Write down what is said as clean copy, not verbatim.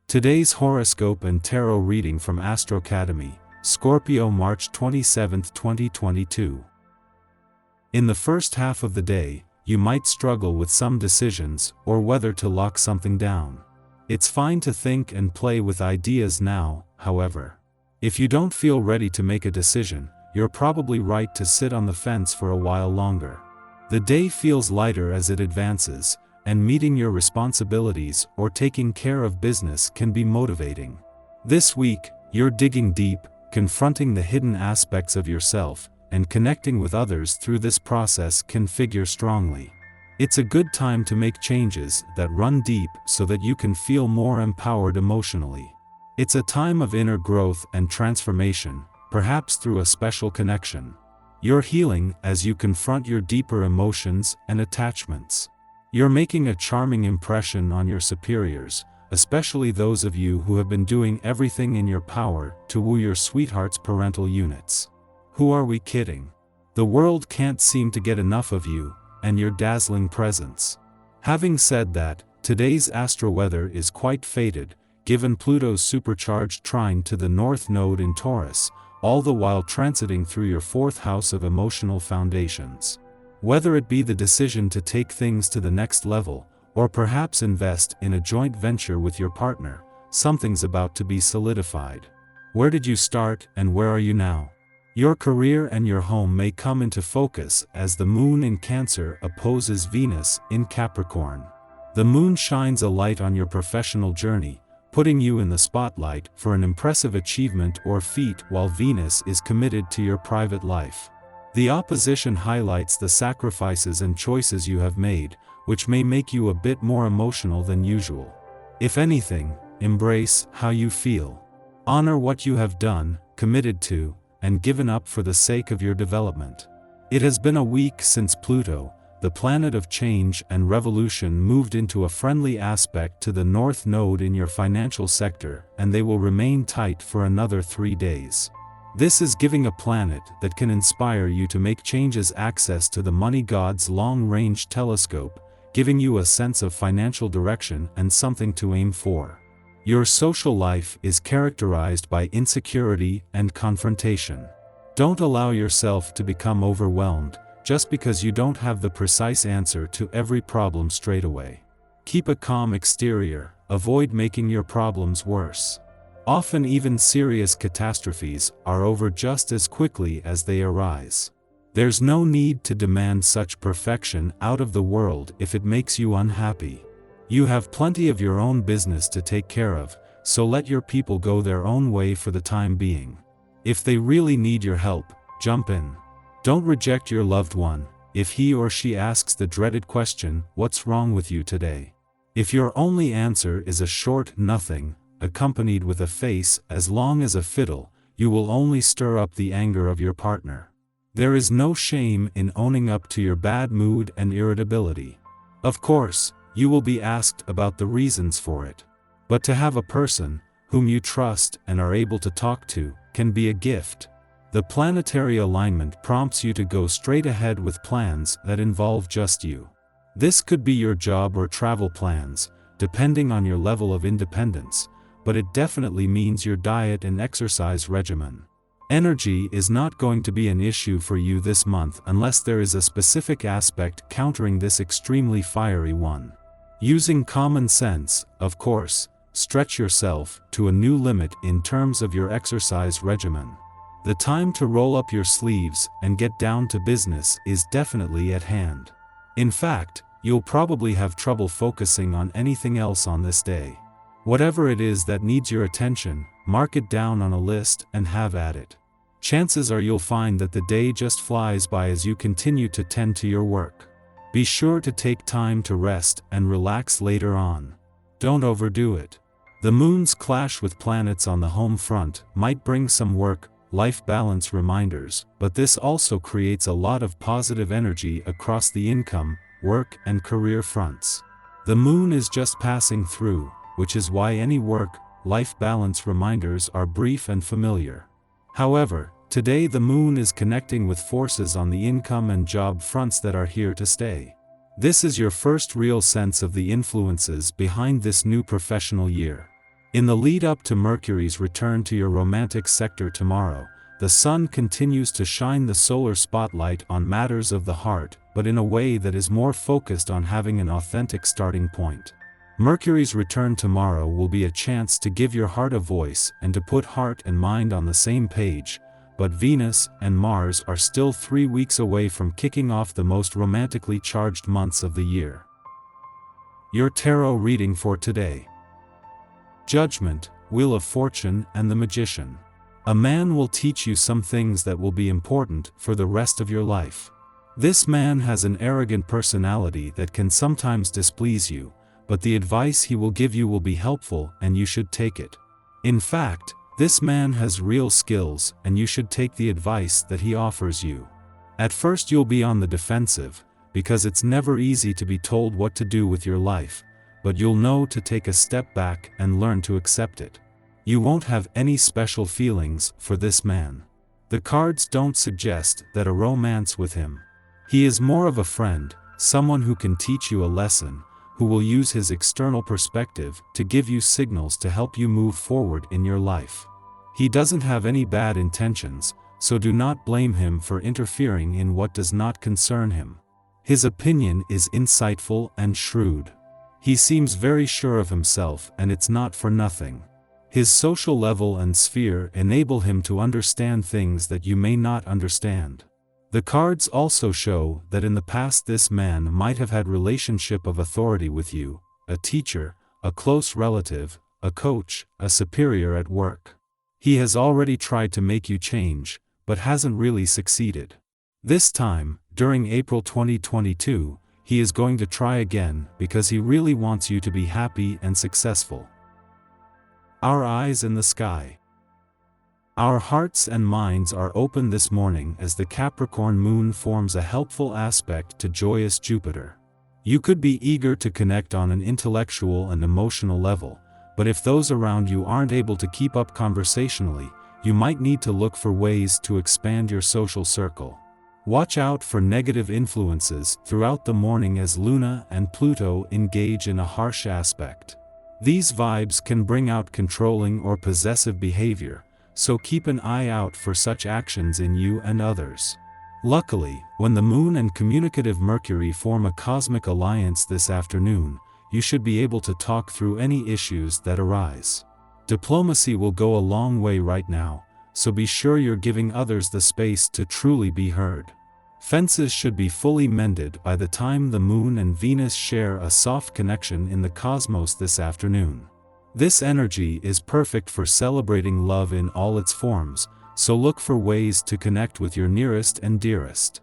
Today's horoscope and tarot reading from Astrocademy, Scorpio March 27, 2022. In the first half of the day, you might struggle with some decisions or whether to lock something down. It's fine to think and play with ideas now, however. If you don't feel ready to make a decision, you're probably right to sit on the fence for a while longer. The day feels lighter as it advances, and meeting your responsibilities or taking care of business can be motivating. This week, you're digging deep, confronting the hidden aspects of yourself, and connecting with others through this process can figure strongly. It's a good time to make changes that run deep so that you can feel more empowered emotionally. It's a time of inner growth and transformation, perhaps through a special connection. You're healing as you confront your deeper emotions and attachments. You're making a charming impression on your superiors, especially those of you who have been doing everything in your power to woo your sweetheart's parental units. Who are we kidding? The world can't seem to get enough of you and your dazzling presence. Having said that, today's astro weather is quite fated, given Pluto's supercharged trine to the North Node in Taurus, all the while transiting through your fourth house of emotional foundations. Whether it be the decision to take things to the next level, or perhaps invest in a joint venture with your partner, something's about to be solidified. Where did you start and where are you now? Your career and your home may come into focus as the moon in Cancer opposes Venus in Capricorn. The moon shines a light on your professional journey, putting you in the spotlight for an impressive achievement or feat while Venus is committed to your private life. The opposition highlights the sacrifices and choices you have made, which may make you a bit more emotional than usual. If anything, embrace how you feel. Honor what you have done, committed to, and given up for the sake of your development. It has been a week since Pluto, the planet of change and revolution, moved into a friendly aspect to the North Node in your financial sector, and they will remain tight for another 3 days. This is giving a planet that can inspire you to make changes access to the money god's long-range telescope, giving you a sense of financial direction and something to aim for. Your social life is characterized by insecurity and confrontation. Don't allow yourself to become overwhelmed just because you don't have the precise answer to every problem straight away. Keep a calm exterior, avoid making your problems worse. Often even serious catastrophes are over just as quickly as they arise. There's no need to demand such perfection out of the world if it makes you unhappy. You have plenty of your own business to take care of, so let your people go their own way for the time being. If they really need your help, jump in. Don't reject your loved one if he or she asks the dreaded question, "What's wrong with you today?" If your only answer is a short "nothing," accompanied with a face as long as a fiddle, you will only stir up the anger of your partner. There is no shame in owning up to your bad mood and irritability. Of course, you will be asked about the reasons for it. But to have a person whom you trust and are able to talk to can be a gift. The planetary alignment prompts you to go straight ahead with plans that involve just you. This could be your job or travel plans, depending on your level of independence, but it definitely means your diet and exercise regimen. Energy is not going to be an issue for you this month unless there is a specific aspect countering this extremely fiery one. Using common sense, of course, stretch yourself to a new limit in terms of your exercise regimen. The time to roll up your sleeves and get down to business is definitely at hand. In fact, you'll probably have trouble focusing on anything else on this day. Whatever it is that needs your attention, mark it down on a list and have at it. Chances are you'll find that the day just flies by as you continue to tend to your work. Be sure to take time to rest and relax later on. Don't overdo it. The moon's clash with planets on the home front might bring some work-life balance reminders, but this also creates a lot of positive energy across the income, work, and career fronts. The moon is just passing through, which is why any work-life balance reminders are brief and familiar. However, today the moon is connecting with forces on the income and job fronts that are here to stay. This is your first real sense of the influences behind this new professional year. In the lead up to Mercury's return to your romantic sector tomorrow, the sun continues to shine the solar spotlight on matters of the heart, but in a way that is more focused on having an authentic starting point. Mercury's return tomorrow will be a chance to give your heart a voice and to put heart and mind on the same page, but Venus and Mars are still 3 weeks away from kicking off the most romantically charged months of the year. Your tarot reading for today. Judgment, Wheel of Fortune, and the Magician. A man will teach you some things that will be important for the rest of your life. This man has an arrogant personality that can sometimes displease you, but the advice he will give you will be helpful and you should take it. In fact, this man has real skills and you should take the advice that he offers you. At first you'll be on the defensive, because it's never easy to be told what to do with your life, but you'll know to take a step back and learn to accept it. You won't have any special feelings for this man. The cards don't suggest that a romance with him. He is more of a friend, someone who can teach you a lesson, who will use his external perspective to give you signals to help you move forward in your life. He doesn't have any bad intentions, so do not blame him for interfering in what does not concern him. His opinion is insightful and shrewd. He seems very sure of himself, and it's not for nothing. His social level and sphere enable him to understand things that you may not understand. The cards also show that in the past this man might have had relationship of authority with you, a teacher, a close relative, a coach, a superior at work. He has already tried to make you change, but hasn't really succeeded. This time, during April 2022, he is going to try again because he really wants you to be happy and successful. Our eyes in the sky. Our hearts and minds are open this morning as the Capricorn moon forms a helpful aspect to joyous Jupiter. You could be eager to connect on an intellectual and emotional level, but if those around you aren't able to keep up conversationally, you might need to look for ways to expand your social circle. Watch out for negative influences throughout the morning as Luna and Pluto engage in a harsh aspect. These vibes can bring out controlling or possessive behavior, so keep an eye out for such actions in you and others. Luckily, when the Moon and communicative Mercury form a cosmic alliance this afternoon, you should be able to talk through any issues that arise. Diplomacy will go a long way right now, so be sure you're giving others the space to truly be heard. Fences should be fully mended by the time the Moon and Venus share a soft connection in the cosmos this afternoon. This energy is perfect for celebrating love in all its forms, so look for ways to connect with your nearest and dearest.